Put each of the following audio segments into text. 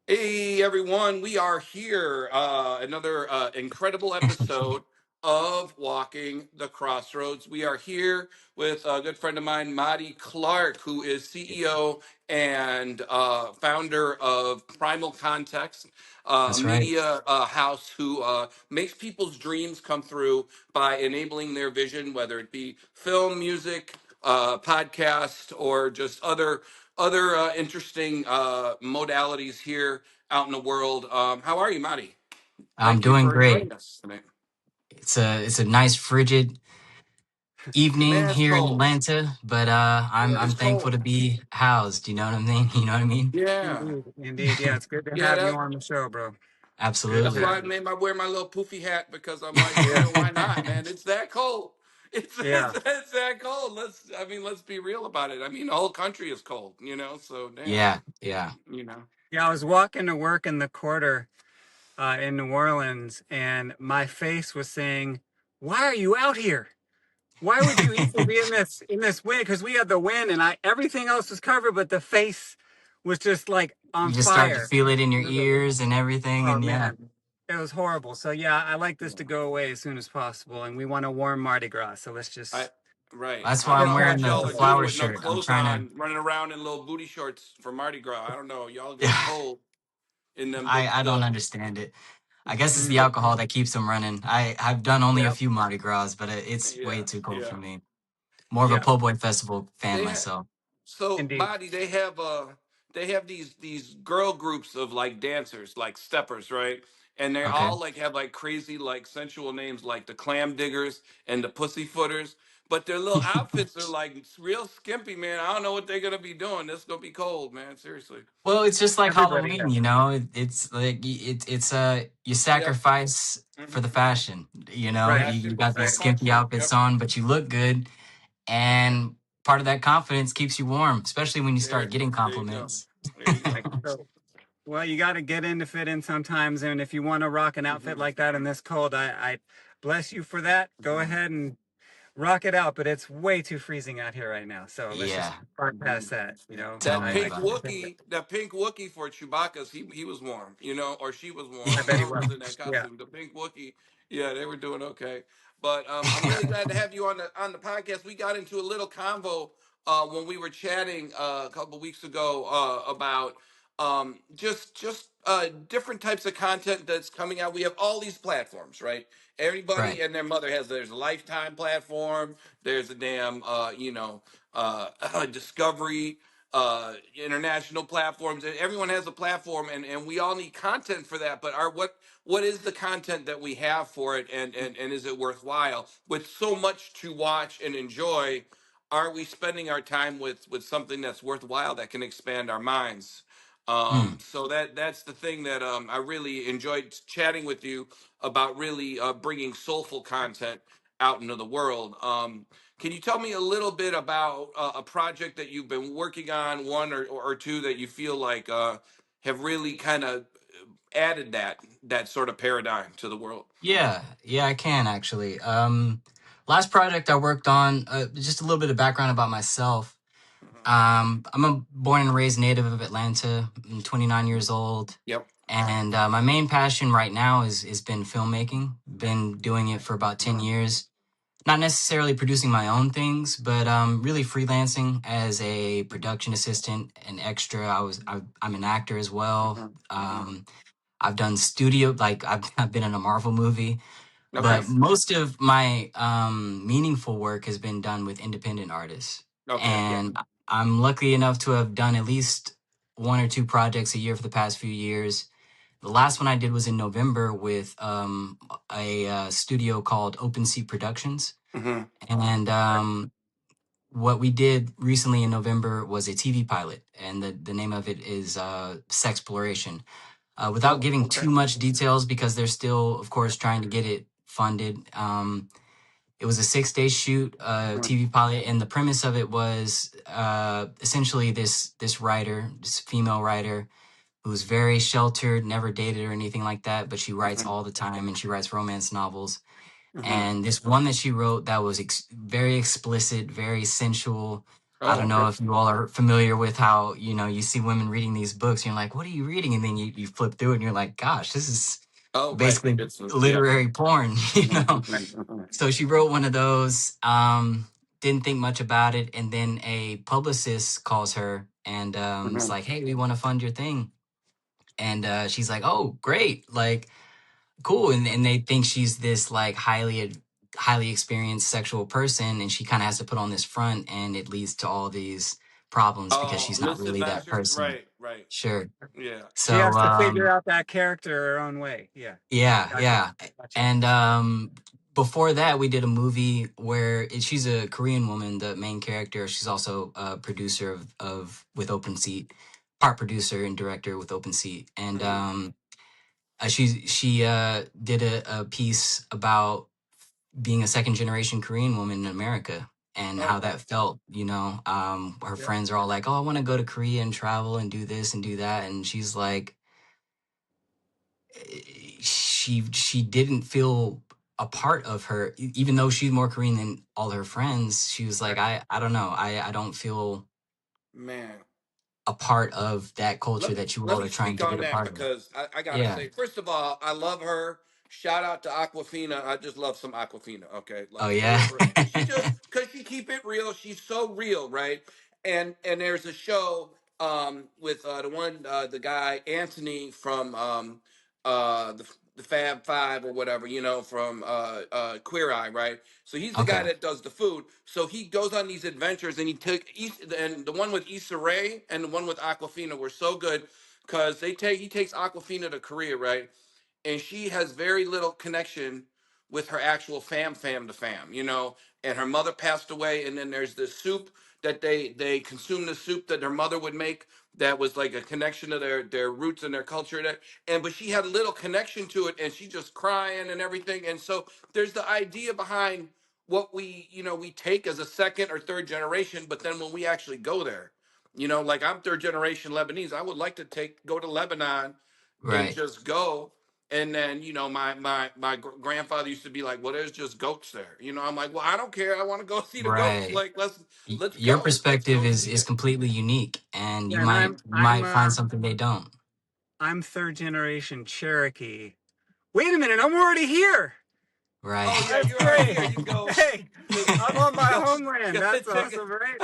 Hey everyone, we are here. Another incredible episode of Walking the Crossroads. We are here with a good friend of mine, Mahdi Clark, who is CEO and founder of Primal Context, a That's right. media house who makes people's dreams come through by enabling their vision, whether it be film, music, podcast, or just other interesting modalities here out in the world. How are you, Marty? I'm Thank you doing for great. joining us tonight. It's a nice frigid evening Man, it's here in cold. Atlanta, but Yeah, I'm it's thankful cold. to be housed. You know what I mean? You know what I mean? Yeah, Indeed, indeed. Yeah, it's good to yeah. have you on the show, bro. Good That's to Absolutely. why I have you. made my wear my little poofy hat because I'm like, Yeah, why not, man? It's that cold. It's, yeah. it's that cold. Let's be real about it. I mean, the whole country is cold, So damn, Yeah, yeah. you know. Yeah, I was walking to work in the quarter in New Orleans, and my face was saying, "Why are you out here? Why would you even be in this wind?" Because we had the wind, and I everything else was covered, but the face was just like on You just start to fire. feel it in your ears and everything, Oh and yeah, man, it was horrible. So yeah, I like this to go away as soon as possible, and we want a warm Mardi Gras. So let's I just right. that's I why don't I'm know wearing what prepare the y'all the for are doing flower that. with no shirt. I'm clothes trying to. on, running around in little booty shorts for Mardi Gras. I don't know. Y'all getting Yeah, cold in them I don't the understand it. I guess it's the Mm. alcohol that keeps them running. I've done only a Yep. few Mardi Gras, but it's way yeah, too cold for yeah. me. More of a Yeah. po' boy festival fan They ha- myself. so Indeed. body they have these girl groups of like dancers, like steppers, right? And they Okay. all like have like crazy like sensual names like the clam diggers and the pussyfooters. But their little outfits are like real skimpy, man. I don't know what they're gonna be doing. It's gonna be cold, man. Seriously. Well, it's just like Everybody Halloween, has. It's like you Yep. sacrifice for the Hmm. fashion. Right. You Fashion, got these the Right. skimpy culture. outfits Yep. on, but you look good, and part of that confidence keeps you warm, especially when you start getting There you go. compliments. There you go. Like so. Well, you got to get in to fit in sometimes, and if you want to rock an outfit Hmm. like that in this cold, I bless you for that. Go Hmm. ahead and rock it out, but it's way too freezing out here right now. So let's just Yeah, bypass that. You know, tell me about it. That pink Wookie for Chewbacca's, he was warm, or she was I warm. bet he Whoever will. was in that Yeah. costume, the pink Wookie, yeah, they were doing okay. But I'm really glad to have you on the podcast. We got into a little convo when we were chatting a couple weeks ago about just different types of content that's coming out. We have all these platforms, right? Right. Everybody and their mother has. There's a Lifetime platform. There's a damn Discovery, international platforms. Everyone has a platform, and we all need content for that. But what is the content that we have for it, and is it worthwhile? With so much to watch and enjoy, aren't we spending our time with something that's worthwhile that can expand our minds? Hmm. So that's the thing that I really enjoyed chatting with you about, really bringing soulful content out into the world. Can you tell me a little bit about a project that you've been working on, one or two that you feel like have really kind of added that sort of paradigm to the world? Yeah, I can actually. Last project I worked on, just a little bit of background about myself. Mhm. I'm a born and raised native of Atlanta. I'm 29 years old, Yep. and my main passion right now is been filmmaking. Been doing it for about 10 Mhm. years. Not necessarily producing my own things, but really freelancing as a production assistant, an extra. I'm an actor as well. Mhm. Mhm. Um, I've done studio, like I've been in a Marvel movie, Okay. but most of my meaningful work has been done with independent artists. Okay. Yeah. And I'm lucky enough to have done at least one or two projects a year for the past few years. The last one I did was in November with a studio called Open Sea Productions. Hmm. And what we did recently in November was a TV pilot, and the name of it is Sexploration. Without Oh. giving Okay. too much details, because they're still, of course, trying to get it funded. It was a 6-day shoot, Mhm. TV pilot, and the premise of it was essentially this writer, this female writer, who's very sheltered, never dated or anything like that, but she writes Mhm. all the time, and she writes romance novels. Mhm. And this one that she wrote that was very explicit, very sensual, I Oh, don't okay. know if you all are familiar with how, you see women reading these books and you're like, what are you reading? And then you flip through it and you're like, gosh, this is Oh, right. basically It's yeah. literary porn, So she wrote one of those, didn't think much about it. And then a publicist calls her and it's like, hey, we want to fund your thing. And she's like, oh, great. Like, cool. And they think she's this like highly experienced sexual person. And she kind of has to put on this front and it leads to all these problems because Oh, she's not really that misadventures. person. Right. Right. Sure. Yeah. She So, has to figure out that character her own way. Yeah. yeah, Gotcha. yeah. Gotcha. And before that, we did a movie where she's a Korean woman, the main character. She's also a producer of with Open Seat, part producer and director with Open Seat. And Hmm. she did a piece about being a second generation Korean woman in America and how Okay. that felt. Her Yeah. friends are all like, "Oh, I want to go to Korea and travel and do this and do that," and she's like, she didn't feel a part of her, even though she's more Korean than all her friends. She was like, Right. I don't know, I don't feel Man. a part of that let culture me that you let all me are trying speak to get on a that part of. because I gotta Yeah. say, first of all, I love her. Shout out to Aquafina. I just love some Aquafina. Okay, Oh like yeah. for she just because she keep it real. She's so real, right? And there's a show with the guy Anthony from the Fab Five or whatever, from Queer Eye, right? So he's the guy Okay. that does the food. So he goes on these adventures, and he took and the one with Issa Rae and the one with Aquafina were so good because he takes Aquafina to Korea, right? And she has very little connection with her actual fam to fam, and her mother passed away, and then there's this soup that they consume, the soup that her mother would make that was like a connection to their roots and their culture, that and but she had little connection to it, and she just crying and everything. And so there's the idea behind what we take as a second or third generation, but then when we actually go there, like I'm third generation Lebanese, I would like to go to Lebanon and Right. just go. And then my grandfather used to be like, well, there's just goats there, I'm like, well, I don't care, I want to go see the goats, Right. like let's Your go, let's perspective go is see is it. completely unique and Yeah. you And might I'm you I'm might find something they don't. I'm third generation Cherokee. Wait a minute, I'm already here. Right. Oh yeah, That's you're already great. here. You can go. Hey, I'm on my Go, homeland. go That's check it. awesome, right?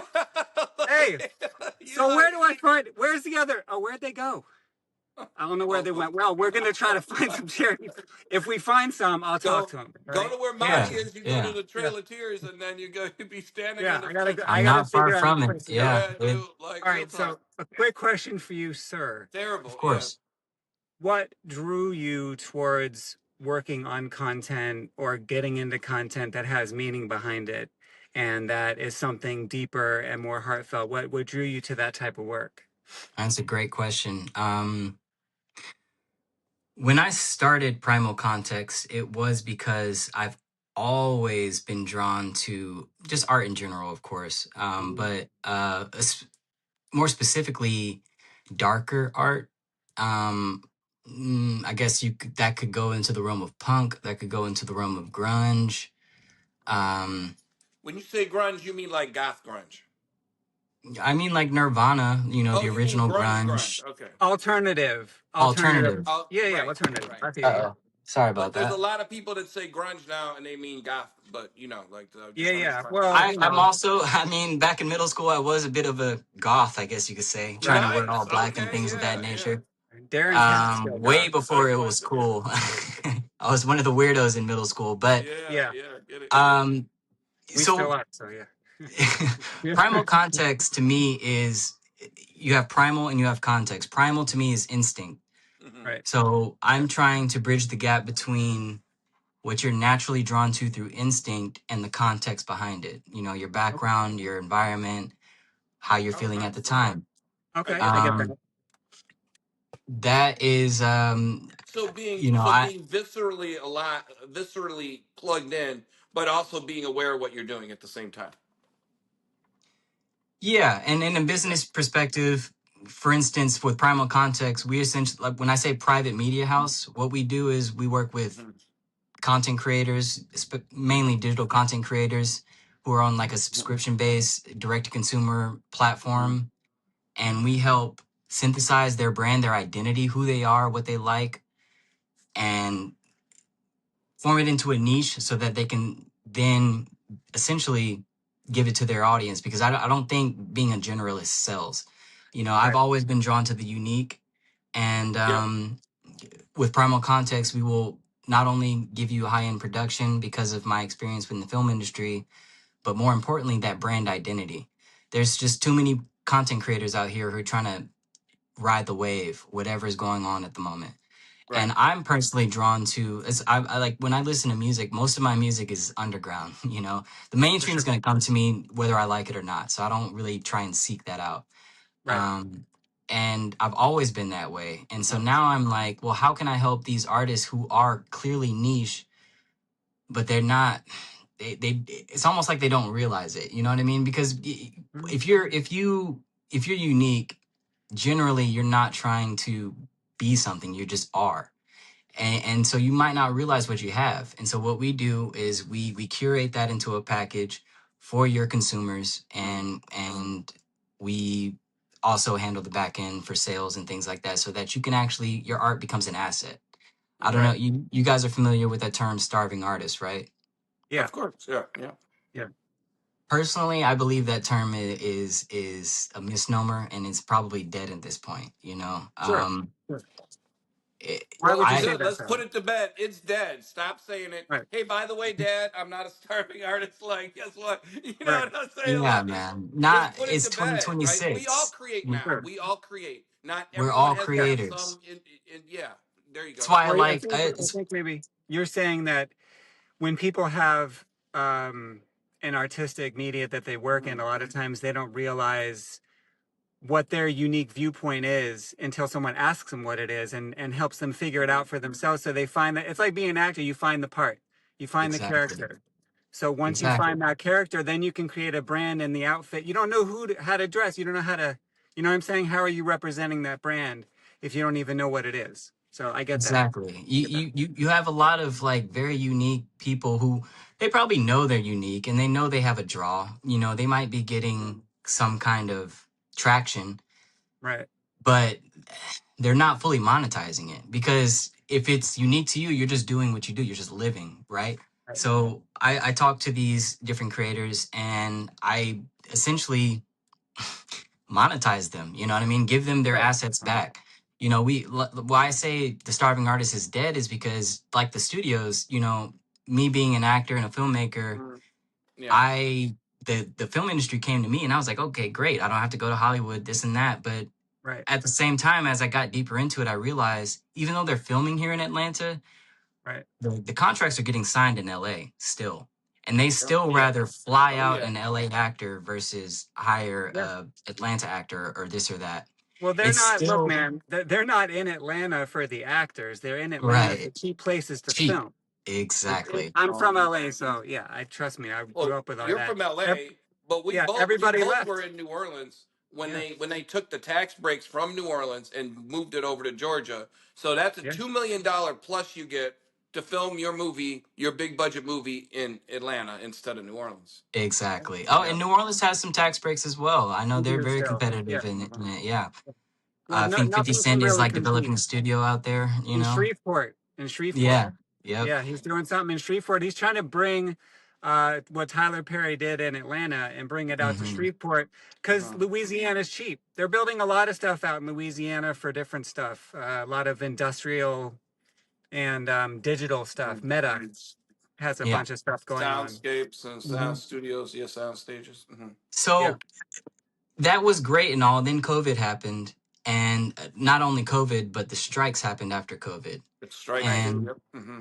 Hey, You're so where like, do I find? Where's the other? Oh, where'd they go? I don't know where they well, went. Well, we're gonna try to find some Cherokees. If we find some, I'll talk go to them. go Right? to where Yeah, Mahdi Yeah. is. You go to Yeah. the yeah, Trail of Tears, and then you be standing yeah. on the I gotta go. fence. I I'm gotta not far figure out a from it. place to go. Yeah. Yeah, dude. Like All real right. talk. So, a quick question for you, sir. Of Terrible. Yeah. course. What drew you towards working on content or getting into content that has meaning behind it, and that is something deeper and more heartfelt? What drew you to that type of work? That's a great question. When I started Primal Context, it was because I've always been drawn to just art in general, of course, Mhm. but more specifically, darker art. Um, I guess that could go into the realm of punk. That could go into the realm of grunge. Um, When you say grunge, you mean like goth grunge? I mean, like Nirvana. Oh, The you mean original grunge? grunge, Okay. Alternative. alternative. Oh, Yeah, yeah, right, alternative. right. I feel you. Uh oh, sorry But about there's a that. lot of people that say grunge now and they mean goth. But like Yeah, I'm just yeah. trying to Well, say. I'm also, I mean, back in middle school, I was a bit of a goth, I guess you could say, trying right. to wear all Nice. black and Okay. things of that Yeah. Yeah. nature. Darren Catskill Way got. before it was cool. I was one of the weirdos in middle school, but Yeah. Yeah, Yeah. Get it. um, we still so are. So yeah. Yeah. primal context to me is you have primal and you have context. Primal to me is instinct. Hmm. Right. So Yeah. I'm trying to bridge the gap between what you're naturally drawn to through instinct and the context behind it. Your background, your environment, how you're Oh, feeling at the nice. Okay. time. I Okay, get I it. get Um, that. that is, So I being viscerally plugged in, but also being aware of what you're doing at the same time. yeah, and in a Yeah. business perspective, for instance, with Primal Context, we essentially, like when I say private media house, what we do is we work with Hmm. content creators, mainly digital content creators. who are on like a subscription based direct to consumer platform, and we help synthesize their brand, their identity, who they are, what they like, and form it into a niche so that they can then essentially give it to their audience. Because I don't think being a generalist sells. You know, I've Right. always been drawn to the unique, and Yep. with Primal Context, we will not only give you high end production because of my experience within the film industry, but more importantly, that brand identity. There's just too many content creators out here who are trying to ride the wave, whatever is going on at the moment. Right. And I'm personally drawn to, I like when I listen to music, most of my music is underground. You know, the For mainstream is sure. going to come to me whether I like it or not. So I don't really try and seek that out. Right. And I've always been that way. And so now I'm like, well, how can I help these artists who are clearly niche, but they're not, it's almost like they don't realize it. You know what I mean? Because Mhm. if you're unique, generally you're not trying to be something, you just are. And so you might not realize what you have. And so what we do is we curate that into a package for your consumers, and we also handle the back end for sales and things like that, so that you can actually, your art becomes an asset. I don't know, Right. you guys are familiar with that term starving artist, right? Yeah. Of course. Yeah. Yeah. Yeah. Personally, I believe that term is a misnomer, and it's probably dead at this point, you know. Sure. Sure. It, Why Well, would you I say good. that, Let's put though? it to bed. It's dead. Stop saying it. Right. Hey, by the way, Dad, I'm not a starving artist. Like, guess what? You know Right. what I'm saying? yeah, Like, man. just Not put it it's to bed, right? We all 2026. create now. Sure. We all create. Not We're everyone all has to Yeah. have creators. some. Yeah. There you That's go. why I Well, like. I think maybe you're saying that when people have an artistic media that they work in, a lot of times they don't realize what their unique viewpoint is until someone asks them what it is, and helps them figure it out for themselves. So they find that it's like being an actor. You find the part, you find the exactly, character. So once you exactly, find that character, then you can create a brand and the outfit. You don't know how to dress. You don't know how to, you know what I'm saying? How are you representing that brand if you don't even know what it is? So I get that. exactly. I get that. You have a lot of like very unique people who they probably know they're unique and they know they have a draw. You know, they might be getting some kind of traction, Right. but they're not fully monetizing it, because if it's unique to you, you're just doing what you do. You're just living, right? Right. So I talk to these different creators and I essentially monetize them. You know what I mean? Give them their Right. assets back. You know, why I say the starving artist is dead is because, like the studios, you know, me being an actor and a filmmaker, Yeah. I the film industry came to me and I was like, okay, great. I don't have to go to Hollywood, this and that. But Right. at the same time, as I got deeper into it, I realized even though they're filming here in Atlanta, Right. the contracts are getting signed in LA still. And they still Yeah. rather fly Oh out yeah. an LA actor versus hire Yeah. a Atlanta actor or this or that. Well, they're It's not. Look, still man, they're not in Atlanta for the actors. They're in Atlanta for right. cheap places to Cheap. film. Exactly. I'm from LA, so yeah, I trust me. I grew Well, up with all you're that. from LA, but Yeah, you everybody both were left. in New Orleans when Yeah, they took the tax breaks from New Orleans and moved it over to Georgia. So that's a yeah, $2 million plus you get to film your movie, your big budget movie in Atlanta instead of New Orleans. Exactly. Oh, Yeah. and New Orleans has some tax breaks as well. I know we they're do very still. competitive Yeah. in it. Yeah. Well, I no, think 50 nothing can Cent is really like developing compete a studio out there, you in know? Shreveport. In Shreveport. Yeah. Yep. Yeah, he's doing something in Shreveport. He's trying to bring what Tyler Perry did in Atlanta and bring it out to Hmm. Shreveport because Louisiana's cheap. They're building a lot of stuff out in Louisiana for different stuff, a lot of industrial and digital stuff. Meta has a Yeah. bunch of stuff going on. Soundscapes and sound Mhm. studios, yeah, sound stages. Yeah, So that was great and all. Then COVID happened. And not only COVID, but the strikes happened after COVID. It's strikes right. too. And Yep.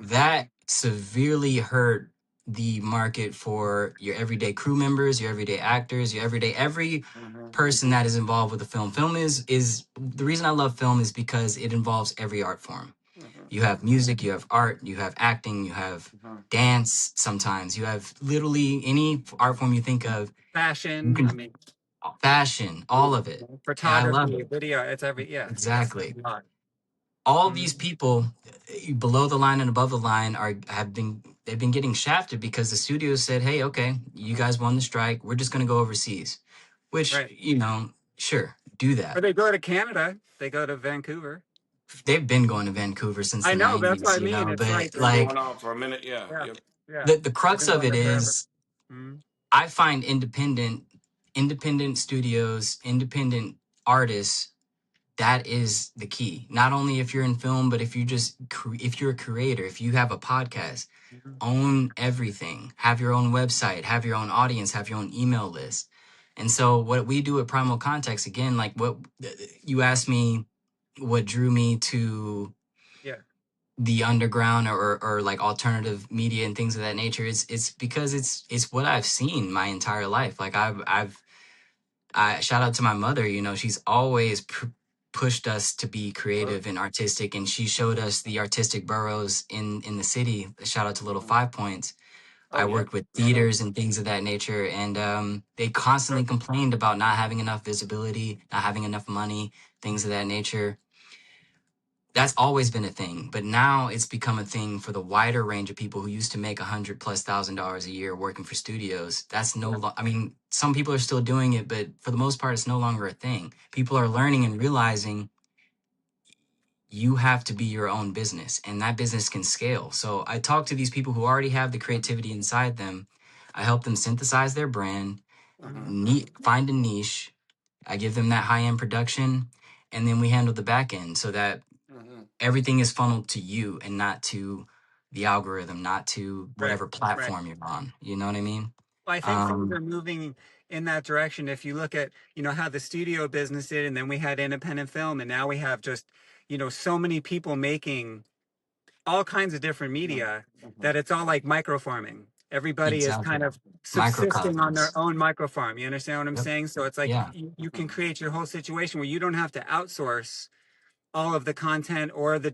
that severely hurt the market for your everyday crew members, your everyday actors, your every person that is involved with the film. Film is the reason I love film is because it involves every art form. You have music, you have art, you have acting, you have dance sometimes. You have literally any art form you think of. You Fashion. I can mean, fashion, all of it. And I love photography, it. video. It's every it's Exactly. a lot. All Mhm. these people below the line and above the line have been they've been getting shafted because the studios said, hey, okay, you Mhm. guys won the strike, we're just going to go overseas, which, Right. you know, sure, do Or that. they go to Canada. They go to Vancouver. They've been going to Vancouver since I the know. That's what 90s, I you mean. know, It's but like, Been going like on for a minute. Yeah. yeah, Yep. yeah. the They've crux been of going it there forever. is Mm-hmm. I find independent studios, independent artists, that is the key. Not only if you're in film, but if you just if you're a creator, if you have a podcast, Mm-hmm. own everything. Have your own website, have your own audience, have your own email list. And so what we do at Primal Context, again, like what you asked me, what drew me to Yeah. the underground or like alternative media and things of that nature, it's because it's what I've seen my entire life. Like I shout out to my mother, you know, she's always pushed us to be Word. creative and artistic, and she showed us the artistic boroughs in the city. Shout out to Little Mhm. 5 Points. Oh I yeah. worked with No doubt. theaters and things of that nature, and they constantly complained about not having enough visibility, not having enough money, things of that nature. That's always been a thing, but now it's become a thing for the wider range of people who used to make $100,000+ a year working for studios. That's no, Yeah. I mean, some people are still doing it, but for the most part, it's no longer a thing. People are learning and realizing you have to be your own business, and that business can scale. So I talk to these people who already have the creativity inside them. I help them synthesize their brand, Mm-hmm. Mhm. find a niche. I give them that high end production, and then we handle the back end so that Mhm. everything is funneled to you and not to the algorithm, not to Right. whatever Right. platform you're on. You know what I mean? Well, I think things are Um, moving in that direction. If you look at, how the studio business did, and then we had independent film, and now we have just, so many people making all kinds of different Mhm. media Mhm. that it's all like microfarming. Everybody is exactly. kind of subsisting on their Microcosms. own microfarm. You understand what I'm Yep. saying? So it's like Yeah. you can Mhm. create your whole situation where you don't have to outsource all of the content or the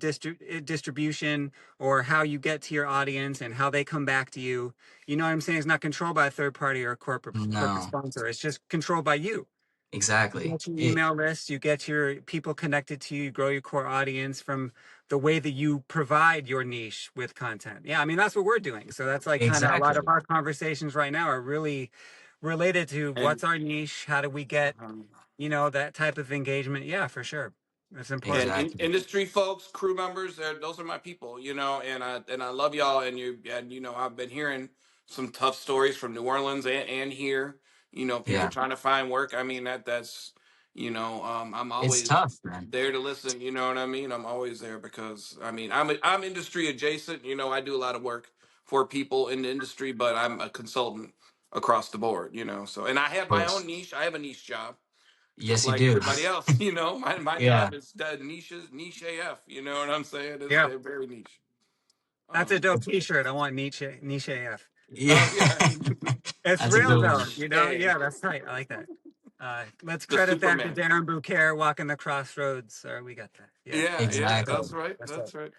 distribution or how you get to your audience and how they come back to you. You know what I'm saying? It's not controlled by a third party or a corporate No, sponsor. It's just controlled by you. You exactly. get your It email list, you get your people connected to you, you grow your core audience from the way that you provide your niche with content. Yeah, I mean that's what we're doing. So that's like kind of a lot of exactly. our conversations right now are really related to And what's our niche, how do we get, um, that type of engagement. Yeah, for sure. It's and important. Exactly. industry folks, crew members, those are my people, and I love y'all, and I've been hearing some tough stories from New Orleans and here, people Yeah. trying to find work. I mean that's, I'm It's always tough, man. there to listen. You know what I mean? I'm always there because I mean I'm industry adjacent. I do a lot of work for people in the industry, but I'm a consultant across the board. So and I have Of my own course. niche. I have a niche job just Yes, you like do. everybody else. My Yeah. job is niche AF. You know what I'm saying? Yeah. They're very niche. That's a Um, dope t-shirt. I want niche AF. Yeah. oh yeah, It's That's a real good though, one. niche. Yeah, that's tight. I like that. Let's The credit that to Superman. Darren Bucare walking the crossroads. We got that. Yeah, Yeah, yeah, that's Exactly. dope. that's right. That's dope. That's right.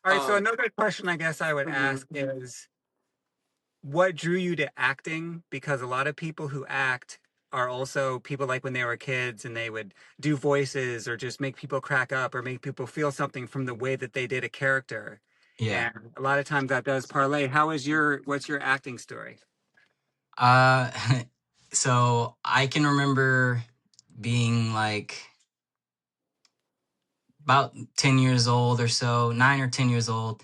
All right. So Um, another question I guess I would mhm. ask is what drew you to acting? Because a lot of people who act are also people like when they were kids and they would do voices or just make people crack up or make people feel something from the way that they did a character. Yeah. And a lot of times that does parlay. What's your acting story? Uh, so I can remember being like about 10 years old or so, 9 or 10 years old.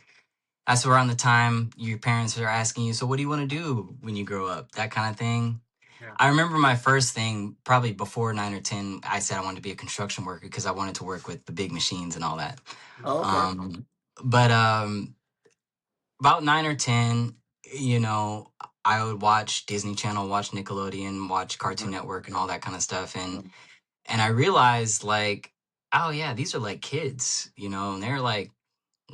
That's around the time your parents are asking you, so what do you want to do when you grow up? That kind of thing. Yeah. I remember my first thing, probably before 9 or 10, I said I wanted to be a construction worker because I wanted to work with the big machines and all that. Oh, okay. Um, but about 9 or 10, you know, I would watch Disney Channel, watch Nickelodeon, watch Cartoon Mhm. Network and all that kind of stuff. Mhm. And I realized like, oh yeah, these are like kids, and they're like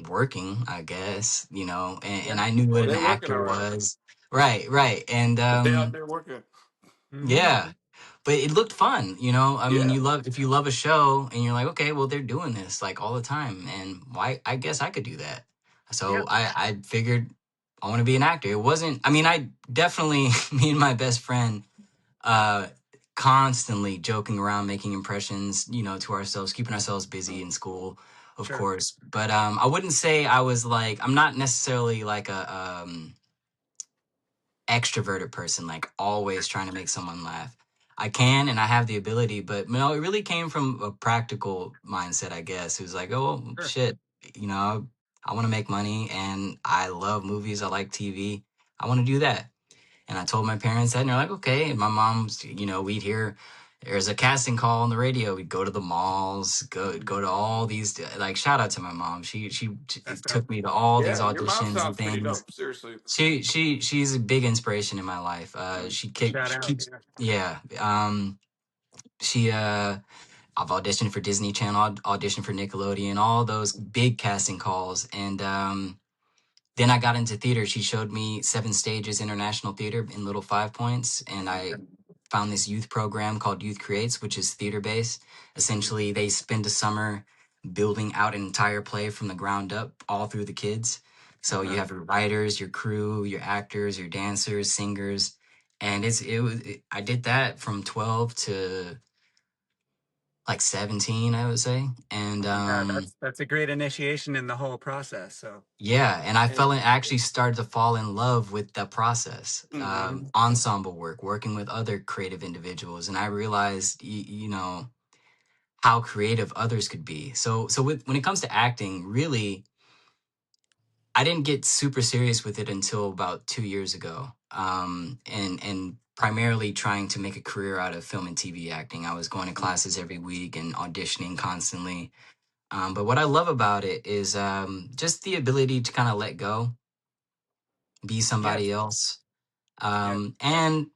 working, I guess, and Yeah. I knew what Well, an they're working actor all right. was. Right, right. And They out there working. Mm-hmm. yeah, but it looked fun. I mean, Yeah. if you love a show and you're like, okay, well, they're doing this like all the time, and why? I guess I could do that. Yeah. So I figured I want to be an actor. It wasn't. I mean, I definitely me and my best friend uh constantly joking around, making impressions, to ourselves, keeping ourselves busy in school. of Sure. course. But I wouldn't say I was like, I'm not necessarily like a extroverted person, like always trying to make someone laugh. I can and I have the ability, but no, it really came from a practical mindset, I guess. It was like, oh Sure. shit, you know, I want to make money and I love movies. I like TV. I want to do that. And I told my parents that, and they're like, okay. And my mom's, you know, we'd hear there's a casting call on the radio. We'd go to the malls, go to all these. Like, shout out to my mom. She That's dope. took me to all these Yeah, your mom auditions and sounds pretty things. dope. Seriously. She's a big inspiration in my life. Mm. Shout She out. keeps Yeah. yeah. She I've auditioned for Disney Channel, auditioned for Nickelodeon, all those big casting calls, and then I got into theater. She showed me 7 Stages International Theater in Little 5 Points, and I found this youth program called Youth Creates, which is theater based. Mhm. Essentially, they spend a summer building out an entire play from the ground up, all through the kids. So you Okay. have your writers, your crew, your actors, your dancers, singers, and I did that from 12 to like 17, I would say, and Yeah, that's a great initiation in the whole process. So. yeah, and I And actually started to fall in love with the process, hmm ensemble work, working with other creative individuals, and I realized, you know, how creative others could be. So when it comes to acting, really, I didn't get super serious with it until about 2 years ago, and primarily trying to make a career out of film and TV acting. I was going to classes every week and auditioning constantly. But what I love about it is just the ability to kind of let go, be Yes. somebody else, Yeah. and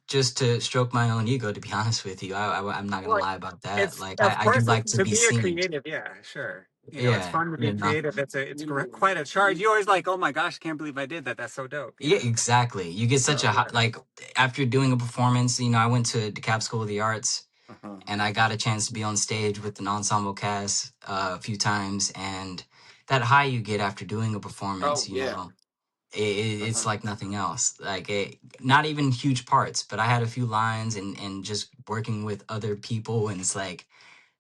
just to stroke my own ego. To be honest with you, I'm not gonna Well, lie about that. it's Like of I do course like it's to to be be a seen. creative. Yeah, sure. You know, it's Yeah, fun to you be know. creative. Quite a charge. You always like, oh my gosh, can't believe I did that. That's so dope. Yeah, Yeah. exactly. You get such So a yeah. like after doing a performance. You know, I went to DeKalb School of the Arts, uh and I got a chance to be on stage with an ensemble cast a few times, and that high you get after doing a performance, Oh you yeah. know, it's Uh-huh. like nothing else. Like not even huge parts, but I had a few lines and just working with other people, and it's like,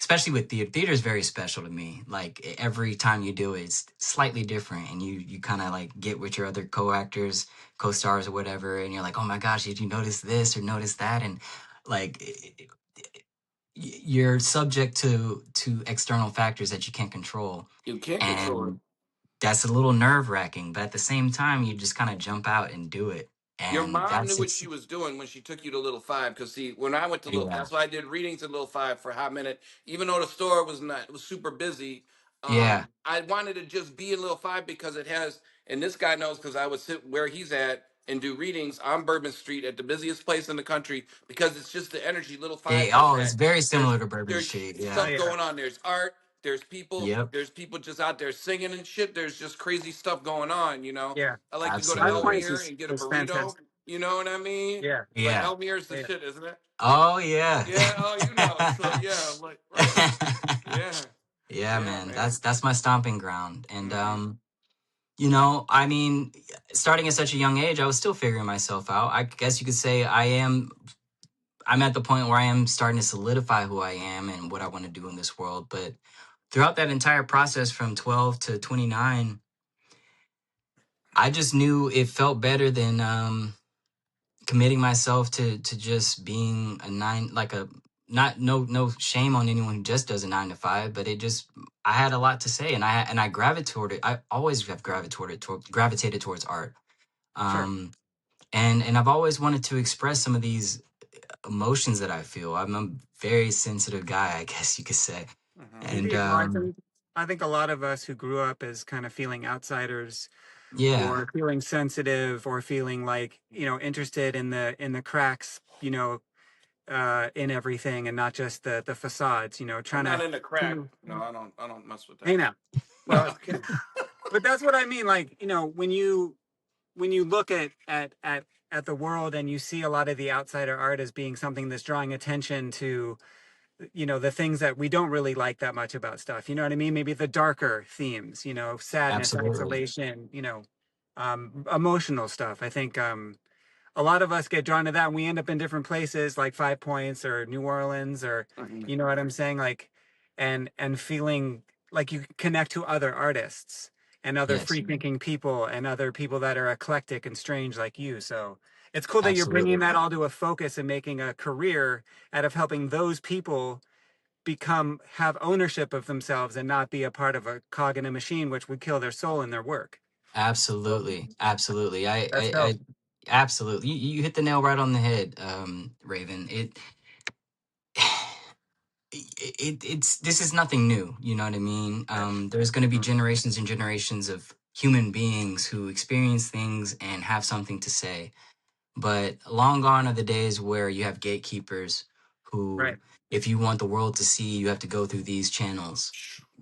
especially with theater is very special to me. Like every time you do it, it's slightly different, and you kind of like get with your other co-actors, co-stars, or whatever, and you're like, oh my gosh, did you notice this or notice that? And like you're subject to external factors that you can't control, You can't control it. and that's a little nerve wracking, but at the same time, you just kind of jump out and do it. Your And mom knew that's what it's she was doing when she took you to Little Five. Because see, when I went to Little, yeah, that's why I did readings at Little Five for a hot minute. Even though the store was not, it was super busy. yeah, I wanted to just be in Little Five because it has, and this guy knows because I would sit where he's at and do readings on Bourbon Street at the busiest place in the country because it's just the energy Little Five has oh, it's that. very There's similar to Bourbon there's Street. Oh Yeah, stuff yeah. going on. There's art. yep, There's people just out there singing and shit. There's just crazy stuff going on. Yeah. I like to go to Five absolutely, Points Elmere and get a is burrito. fantastic. You know what I mean? Yeah. Like yeah, Elmere's the Yeah. shit, isn't it? oh yeah, Yeah. Oh, you know. So yeah, like right. Yeah. yeah, Yeah, man. man. That's my stomping ground, and hmm you know, I mean, starting at such a young age, I was still figuring myself out. I guess you could say I'm at the point where I am starting to solidify who I am and what I want to do in this world. But throughout that entire process from 12 to 29, I just knew it felt better than committing myself to just being a nine, like a not no shame on anyone who just does a 9 to 5, but it just I had a lot to say, and I gravitated. I always have gravitated towards art. Sure. Um, and I've always wanted to express some of these emotions that I feel. I'm a very sensitive guy, I guess you could say. And Indeed. Well, I think a lot of us who grew up as kind of feeling outsiders yeah, or feeling sensitive or feeling like, interested in the cracks, in everything and not just the facades, I'm trying not to, into crack. No, I don't mess with hey that. now. No. Well, but that's what I mean. Like, when you look at the world and you see a lot of the outsider art as being something that's drawing attention to, the things that we don't really like that much about stuff. You know what I mean? Maybe the darker themes, sadness, absolutely. isolation, emotional stuff. I think a lot of us get drawn to that and we end up in different places like 5 Points or New Orleans or, Mhm. you know what I'm saying? Like, and feeling like you connect to other artists and other Yes, free thinking people and other people that are eclectic and strange like you. So it's cool that you're bringing absolutely. that all to a focus and making a career out of helping those people have ownership of themselves and not be a part of a cog in a machine, which would kill their soul and their work. So Absolutely. Absolutely. that's dope. I absolutely. You hit the nail right on the head, Raven. It's this is nothing new. You know what I mean? Right. There's going to be Mhm. generations and generations of human beings who experience things and have something to say. But long gone are the days where you have gatekeepers Right. who, if you want the world to see, you have to go through these channels.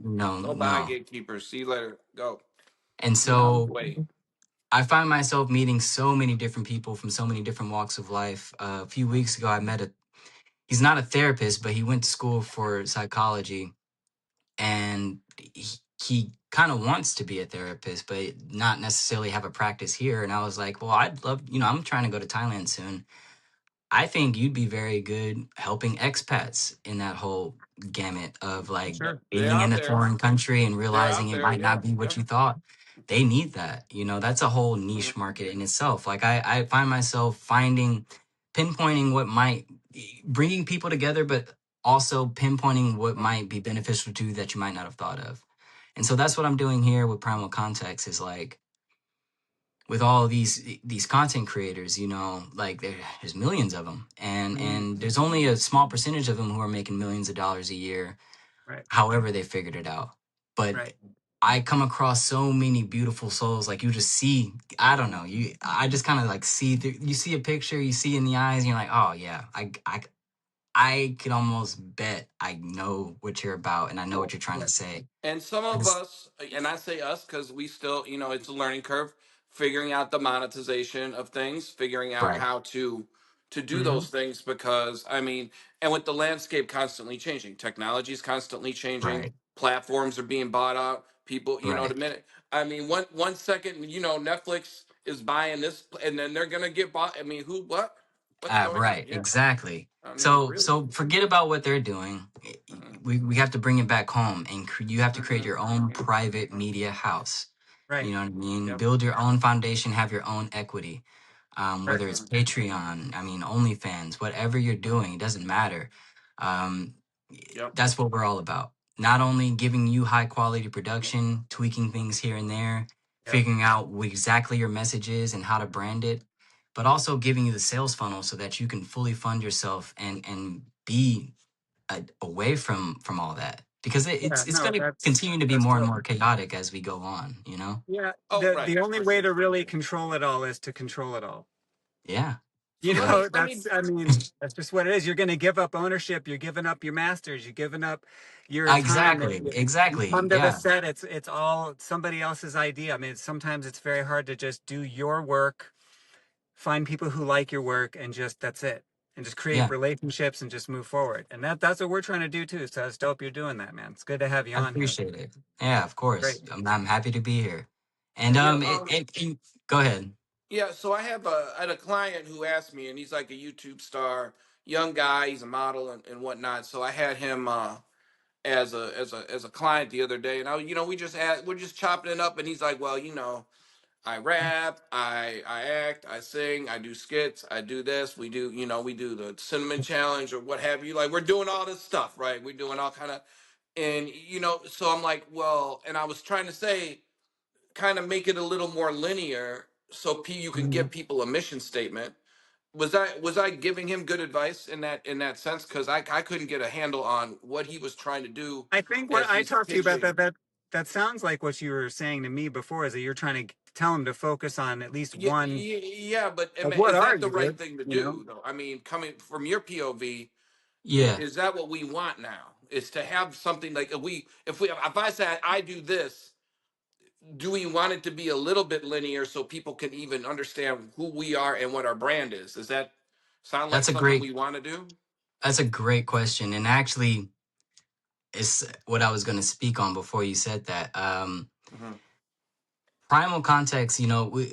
No, Go bye, no. gatekeepers. See you later. Go. And Get out of the so way. I find myself meeting so many different people from so many different walks of life. A few weeks ago, I met he's not a therapist, but he went to school for psychology, and he kind of wants to be a therapist, but not necessarily have a practice here. And I was like, well, I'd love, I'm trying to go to Thailand soon. I think you'd be very good helping expats in that whole gamut of like Sure. They're being in out a there. foreign country and They're realizing out it there. might not Yeah. be what Yeah. you thought. They need that. That's a whole Mhm. niche market in itself. Like I find myself pinpointing what might bringing people together, but also pinpointing what Mhm. might be beneficial to you that you might not have thought of. And so that's what I'm doing here with Primal Context is like, with all these content creators, like there's millions of them, and Mhm. there's only a small percentage of them who are making millions of dollars a year, Right. however they figured it out. But Right. I come across so many beautiful souls. Like you just see, I don't know, I just kind of like see through, you see a picture, you see in the eyes, and you're like, oh yeah, I could almost bet I know what you're about, and I know what you're trying Yeah. to say. And some of It's us, and I say us because we still, it's a learning curve, figuring out the monetization of things, figuring out right, how to do Hmm. those things. Because I mean, and with the landscape constantly changing, technology is constantly changing, right, platforms are being bought out. People, the right. minute, I mean, one second, Netflix is buying this, and then they're gonna get bought. I mean, what's going on? Right, Yeah, exactly. I mean, really. So forget about what they're doing. Mhm. We have to bring it back home, and you have to create Mhm. your own Mhm. private Mhm. media house. You Right. know what I mean? Yep. Build your own foundation, have your own equity. Right. Whether it's Mhm. Patreon, I mean, OnlyFans, whatever you're doing, it doesn't matter. Um, Yep. that's what we're all about. Not only giving you high quality production, tweaking things here and there, Yep. figuring out what exactly your message is and how to brand it, but also giving you the sales funnel so that you can fully fund yourself and be away from all that, because Yeah. it's No, going to continue to be that's more and dope. more chaotic as we go on. Yeah. Oh, The right, only for way sure. to really control it all is to control it all. Yeah, So let yeah, me let me That's, I mean, that's just what it is. You're going to give up ownership. You're giving up your masters. You're giving up your time. You exactly, come to the yeah. set. It's all somebody else's idea. I mean, sometimes it's very hard to just do your work, find people who like your work, and just that's it. And just create Yeah, relationships and just move forward. And that's what we're trying to do too. So it's dope you're doing that, man. It's good to have you I on here. appreciate it. Yeah, of course. Great. I'm happy to be here. And yeah go ahead. yeah. So I had a client who asked me, and he's like a YouTube star, young guy. He's a model and whatnot. So I had him as a client the other day, and we're just chopping it up, and he's like, well, I rap, I act, I sing, I do skits, I do this. We do the cinnamon challenge or what have you. Like we're doing all this stuff, right? We're doing all kind of, and so I'm like, well, and I was trying to say, kind of make it a little more linear so you can Mhm. give people a mission statement. Was I giving him good advice in that sense? Because I couldn't get a handle on what he was trying to do I think what as I he's talked to you about pitching. that sounds like what you were saying to me before is that you're trying to tell him to focus on at least Yeah, one. yeah, but Like, what is are that the you, right dude? thing to You know? do, though? I mean, coming from your POV, Yeah, is that what we want now? Is to have something like if I say I do this, do we want it to be a little bit linear so people can even understand who we are and what our brand is? Does that sound like that's a something great we want to do? that's a great question, and actually, it's what I was going to speak on before you said that. Hmm. Primal Context, I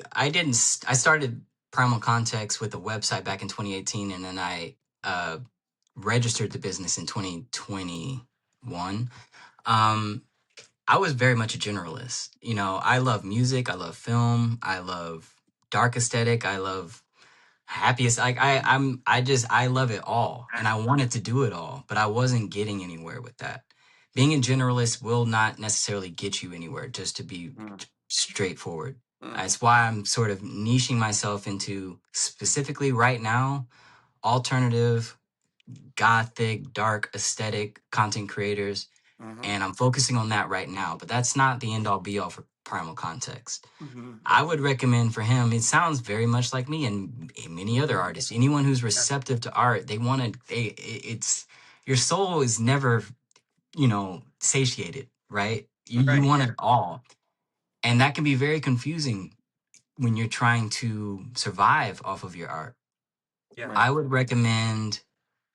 started Primal Context with a website back in 2018, and then I registered the business in 2021. Um, I was very much a generalist. You know, I love music, I love film, I love dark aesthetic, I love happiest. Like I love it all, and I wanted to do it all, but I wasn't getting anywhere with that. Being a generalist will not necessarily get you anywhere, just to be Mm, straightforward. mm, That's why I'm sort of niching myself into specifically right now alternative, gothic, dark aesthetic content creators, mhm, and I'm focusing on that right now. But that's not the end all be all for Primal Context. mhm, I would recommend for him, it sounds very much like me and many other artists. Anyone who's Yeah. receptive to art, they want to, it's, your soul is never, you know, satiated, right? You Right. want Yeah. it all. And that can be very confusing when you're trying to survive off of your art. Yeah. right. I would recommend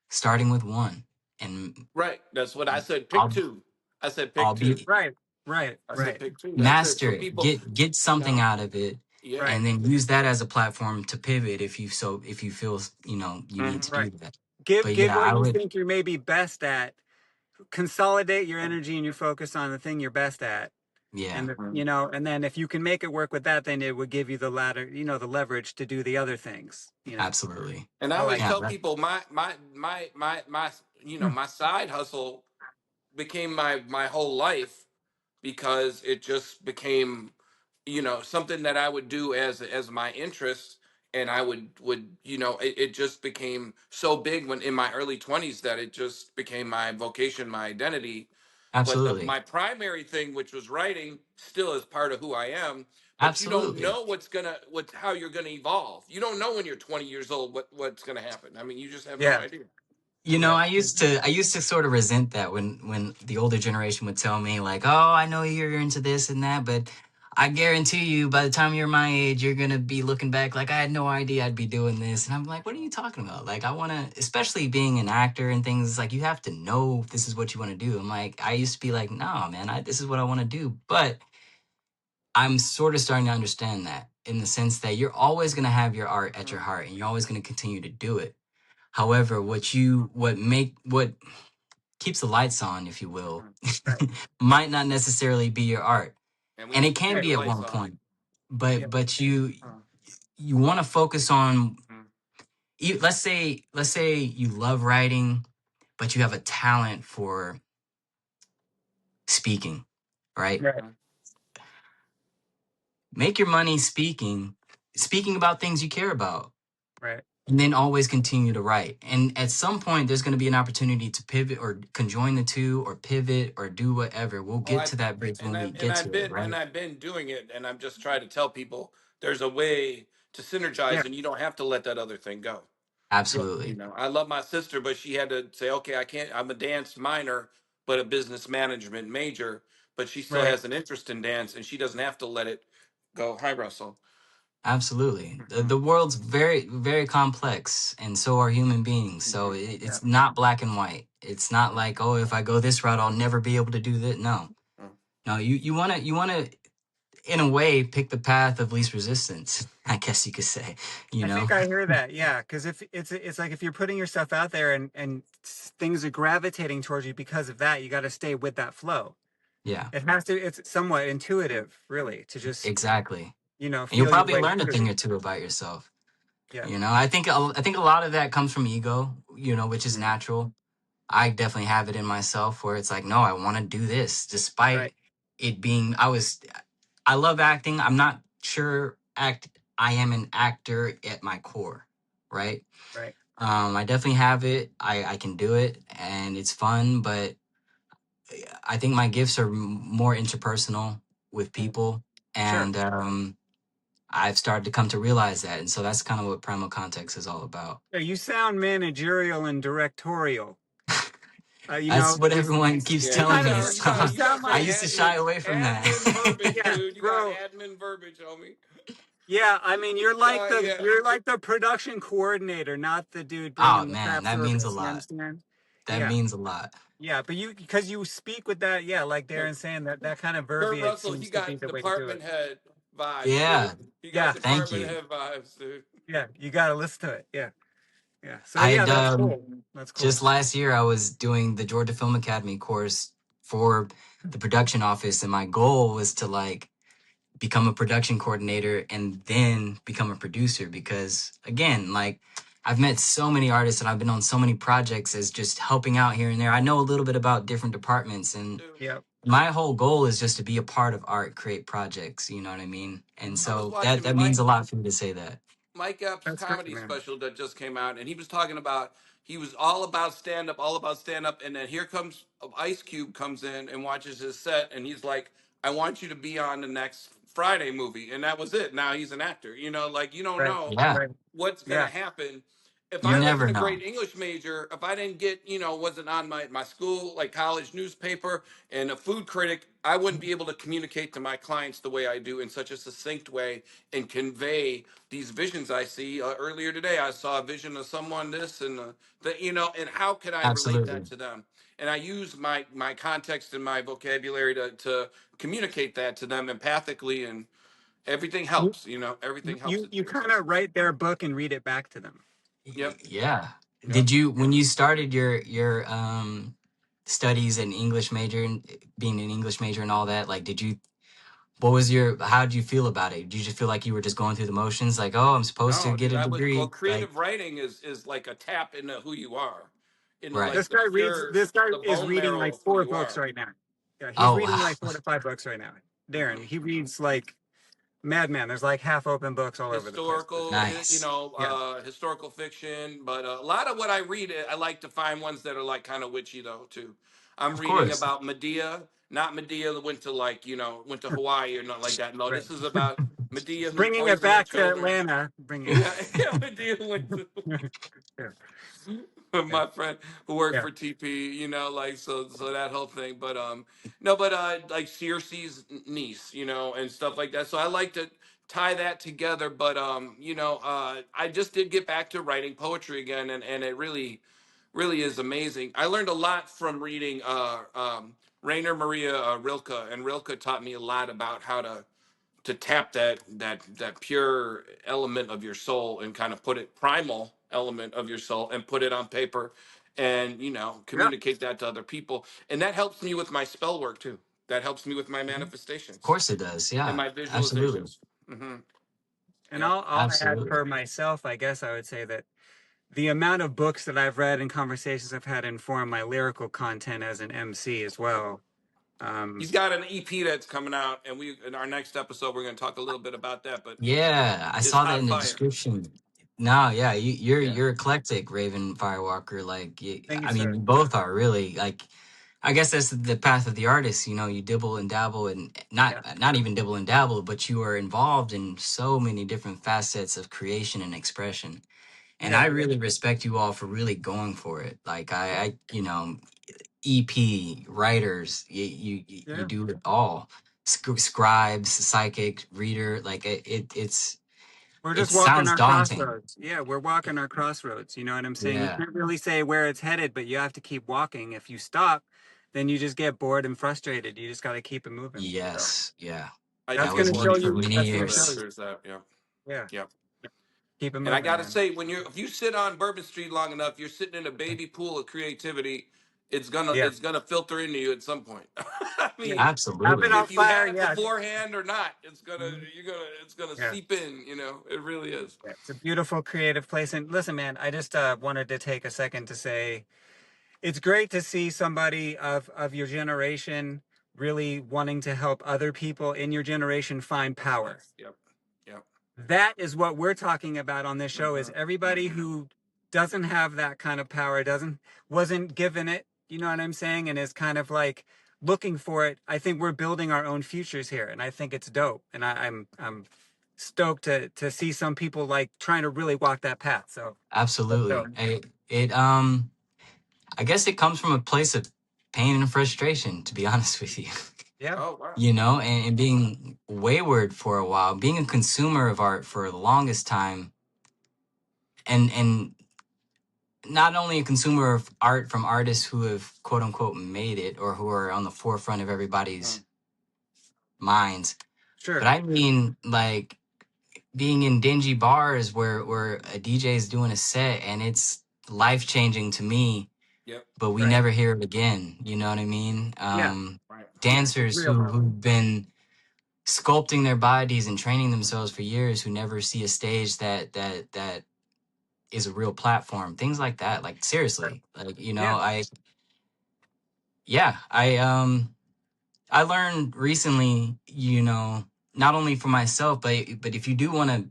starting with one, and Right. That's what I said. Pick I'll, two. I said I'll pick two. be Right. Right. I said Right. pick two. That's it. master So it, people, get you something know, out of it, yeah. Right. and then use that as a platform to pivot if you feel, you know, you need Hmm. to do Right. that. Give But give yeah, what I you would, think you're maybe best at. Consolidate your energy and your focus on the thing you're best at. yeah, And and then if you can make it work with that, then it would give you the ladder, the leverage to do the other things. absolutely. And I I always like Yeah, tell that. that, people my my side hustle became my whole life because it just became something that I would do as my interest, and I would it just became so big when in my early 20s that it just became my vocation, my identity. But absolutely, my primary thing, which was writing, still is part of who I am. But you don't absolutely. know how you're gonna evolve. You don't know when you're 20 years old what's gonna happen. I mean, you just have no Yeah. idea. You know, Yeah. I used to sort of resent that when the older generation would tell me like, "Oh, I know you're into this and that, but I guarantee you by the time you're my age, you're going to be looking back like I had no idea I'd be doing this." And I'm like, "What are you talking about?" Like I want to, especially being an actor and things, it's like you have to know if this is what you want to do. I'm like, I used to be like, "No, man, this is what I want to do." But I'm sort of starting to understand that in the sense that you're always going to have your art at your Mhm. heart and you're always going to continue to do it. However, what keeps the lights on, if you will, Mhm. Right. might not necessarily be your art. And we And need it to can keep Right. the be at lights one on. point. Yeah. But Mhm. you want to focus on Mhm. let's say you love writing, but you have a talent for speaking, right? Right. Make your money speaking about things you care about. Right. And then always continue to write. And at some point, there's going to be an opportunity to pivot or conjoin the two or pivot or do whatever. We'll Oh, get to that bridge when we get to it, right? I've been doing it, and I'm just trying to tell people there's a way to Yeah. synergize, and you don't have to let that other thing go. Yeah. Absolutely. I love my sister, but she had to say, okay, I can't. I'm a dance minor, but a business management major, but she still Right. has an interest in dance, and she doesn't have to let it go. Hi, Russell. Absolutely. The Mhm. world's very, very complex, and so are human beings. So Mhm. Yeah. it's not black and white. It's not like, oh, if I go this route, I'll never be able to do that. No, Mhm. no, you want to, in a way, pick the path of least resistance, I guess you could say, you I know? think I hear that. Yeah. Because if it's like if you're putting yourself out there and things are gravitating towards you because of that, you got to stay with that flow. Yeah, It has to. It's somewhat intuitive, really, to just exactly. And you'll feel your probably way learn a through. thing or two about yourself. Yeah. You know, I think a lot of that comes from ego, you know, which is Mhm. natural. I definitely have it in myself where it's like, no, I want to do this Right. despite it being, I love acting. I'm not sure I am an actor at my core, right? Right. I definitely have it. I can do it and it's fun, but I think my gifts are more interpersonal with people. Sure. And, I've started to come to realize that. And so that's kind of what Primal Context is all about. Yeah, you sound managerial and directorial. That's what Just everyone keeps Yeah, telling me. you So sound you got I some used to shy admin away from that. verbiage, yeah, dude. You got bro. admin verbiage, homie. Yeah, I mean, Yeah. you're like the production coordinator, not the dude Oh bringing the man, craft that means a service. You lot. understand? That Yeah, means a lot. yeah. But because you speak with that, yeah, like Darren's saying, that kind of Kurt verbiage Russell, he seems to be got the way to do it. department head vibes, Yeah, dude. He got Yeah, thank department you. head vibes, dude. yeah. You got to listen to it. Yeah, yeah. So yeah, I'd that's cool. That's cool. just last year I was doing the Georgia Film Academy course for the production office, and my goal was to like become a production coordinator and then become a producer, because again, like I've met so many artists and I've been on so many projects as just helping out here and there. I know a little bit about different departments, and Yep. my whole goal is just to be a part of art, create projects, you know what I mean? And Mhm. I was so that watching that means a lot for me to say that. Mike Epps' That's great, comedy man. special that just came out, and he was talking about he was all about stand up, all about stand up, and then here comes Ice Cube comes in and watches his set, and he's like, "I want you to be on the next Friday movie," and that was it. Now he's an actor, you know, like you don't Right. know Yeah, Right. what's gonna Yeah. happen. If you I never wasn't a know. great English major, if I didn't get, wasn't on my school, like college newspaper and a food critic, I wouldn't be able to communicate to my clients the way I do in such a succinct way and convey these visions I see. Earlier today, I saw a vision of someone this and and how can I relate that Absolutely. to them? And I use my context and my vocabulary to communicate that to them empathically, and everything You helps. Everything helps you it you seems kind like. of write their book and read it back to them. Yep, Yeah. yep. Did you, when you started your studies and English major and being an English major and all that, like did you, what was your, how did you feel about it? Did you just feel like you were just going through the motions, like, oh, I'm supposed to No, get dude, a I was well. degree? Like, Creative writing is like a tap into who you are, into right. like This the guy reads. pure, This guy the is bone reading marrow like of who 4 you books are. right now. Yeah, he's Oh, reading wow. like 4 to 5 books right now. Darren, Hmm. he reads like madman. There's like half open books all over the place. Historical, Nice. Yeah. historical fiction, but a lot of what I read, I like to find ones that are like kind of witchy though too. I'm Of reading course. about Medea, not Medea that went to went to Hawaii or not like that. No, Right. this is about Medea who Bringing it poisoned her back to children. Atlanta. Bringing it. Yeah, yeah, Medea went to Yeah. Yeah. my friend who worked Yeah. for TP, like so that whole thing. But no, but like Circe's niece, and stuff like that. So I like to tie that together. But I just did get back to writing poetry again, and it really, really is amazing. I learned a lot from reading Rainer Maria Rilke, and Rilke taught me a lot about how to tap that pure element of your soul and kind of put it primal element of your soul and put it on paper and Yeah. communicate that to other people, and that helps me with my spell work too. That helps me with my Mhm. Of manifestations course it does. and Yeah, my absolutely. visualizations. Hmm. And Yep. I'll add Absolutely. for myself, I guess I would say that the amount of books that I've read and conversations I've had inform my lyrical content as an MC as well. He's Um, got an EP that's coming out, and we in our next episode we're going to talk a little bit about that, but Yeah, I it's saw that hot in the fire. description. No, yeah, you're Yeah. you're eclectic, Raven Firewalker. Like, thank you, I mean, sir. you both are really like. I guess that's the path of the artist. You know, you dibble and dabble, and Yeah. not even dibble and dabble, but you are involved in so many different facets of creation and expression. And I Yeah. really respect you all for really going for it. Like, EP writers, you Yeah. do it all. Scribes, psychic, reader, like We're it just walking sounds our daunting. crossroads. Yeah, we're walking our crossroads. You know what I'm saying? You Yeah. can't really say where it's headed, but you have to keep walking. If you stop, then you just get bored and frustrated. You just got to keep it moving. So Yes. Yeah. I that's That do going was to get me show bored for you. too. many That's So going to that show years. you. there's that. Yeah. Yeah. Yeah. Keep it And I moving, gotta man. say, if you sit on Bourbon Street long enough, you're sitting in a baby pool of creativity. It's gonna Yeah. it's gonna filter into you at some point. I Yeah. mean, I've been Absolutely. on if you fire. had it Yeah. beforehand or not, Mhm. it's gonna Yeah. seep in. It really is. Yeah. It's a beautiful, creative place. And listen, man, I just wanted to take a second to say it's great to see somebody of your generation really wanting to help other people in your generation find power. Yes. Yep. Yep. That is what we're talking about on this show, is Hmm. everybody who doesn't have that kind of power, wasn't given it, you know what I'm saying, and is kind of like looking for it. I think we're building our own futures here, and I think it's dope. And I'm stoked to see some people like trying to really walk that path. So that's dope. Absolutely. I guess it comes from a place of pain and frustration, to be honest with you. Yeah. Oh wow. You know, and being wayward for a while, being a consumer of art for the longest time, and not only a consumer of art from artists who have quote unquote made it or who are on the forefront of everybody's Mm. minds, but Sure. I mean like being in dingy bars where a DJ is doing a set and it's life changing to me Yep. but we Right. never hear it again. You know what I mean? Yeah. Right. Yeah. It's Dancers real though. who've been sculpting their bodies and training themselves for years, who never see a stage that is a real platform. Things like that. Like seriously, like Yeah. I learned recently, not only for myself, but if you do want to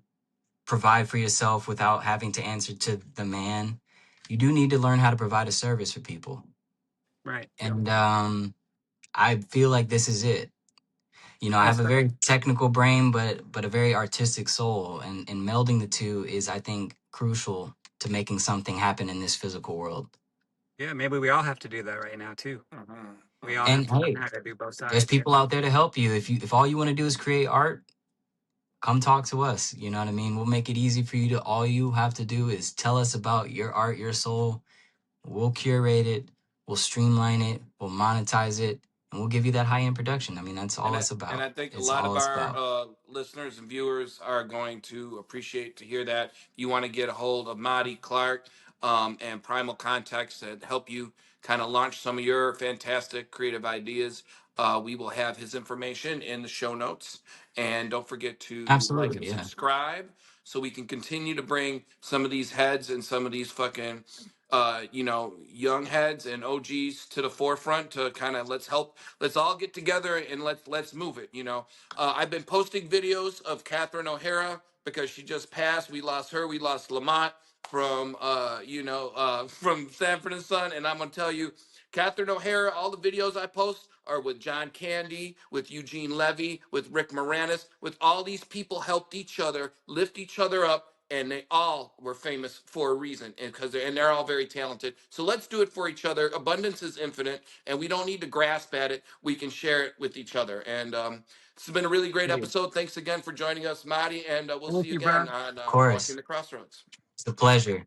provide for yourself without having to answer to the man, you do need to learn how to provide a service for people. Right. And I feel like this is it. I have Most a definitely. very technical brain, but a very artistic soul, and melding the two is, I think, crucial to making something happen in this physical world. Yeah. Maybe we all have to do that right now too. We all have And to learn hey, how to do both there's sides. people out there to help you. If all you want to do is create art, come talk to us. You know what I mean? We'll make it easy for you to. All you have to do is tell us about your art, your soul. We'll curate it. We'll streamline it. We'll monetize it, and we'll give you that high end production. I mean, that's all it's And about. I think a It's lot all of it's our about. listeners and viewers are going to appreciate to hear that. If you want to get a hold of Mahdi Clark and Primal Context and help you kind of launch some of your fantastic creative ideas, we will have his information in the show notes. And don't forget to like and Absolutely, yeah. subscribe so we can continue to bring some of these heads and some of these fucking young heads and OGs to the forefront to kind of let's all get together and let's move it. I've been posting videos of Catherine O'Hara because she just passed. We lost her. We lost Lamont from from Sanford and Son, and I'm gonna tell you, Catherine O'Hara. All the videos I post are with John Candy, with Eugene Levy, with Rick Moranis, with all these people helped each other, lift each other up, and they all were famous for a reason, and they're all very talented. So let's do it for each other. Abundance is infinite, and we don't need to grasp at it. We can share it with each other. And this has been a really great Hey, episode. Thanks again for joining us, Marty, and we'll see thank you you, bro. again on Of Walking course. the Crossroads. It's a pleasure.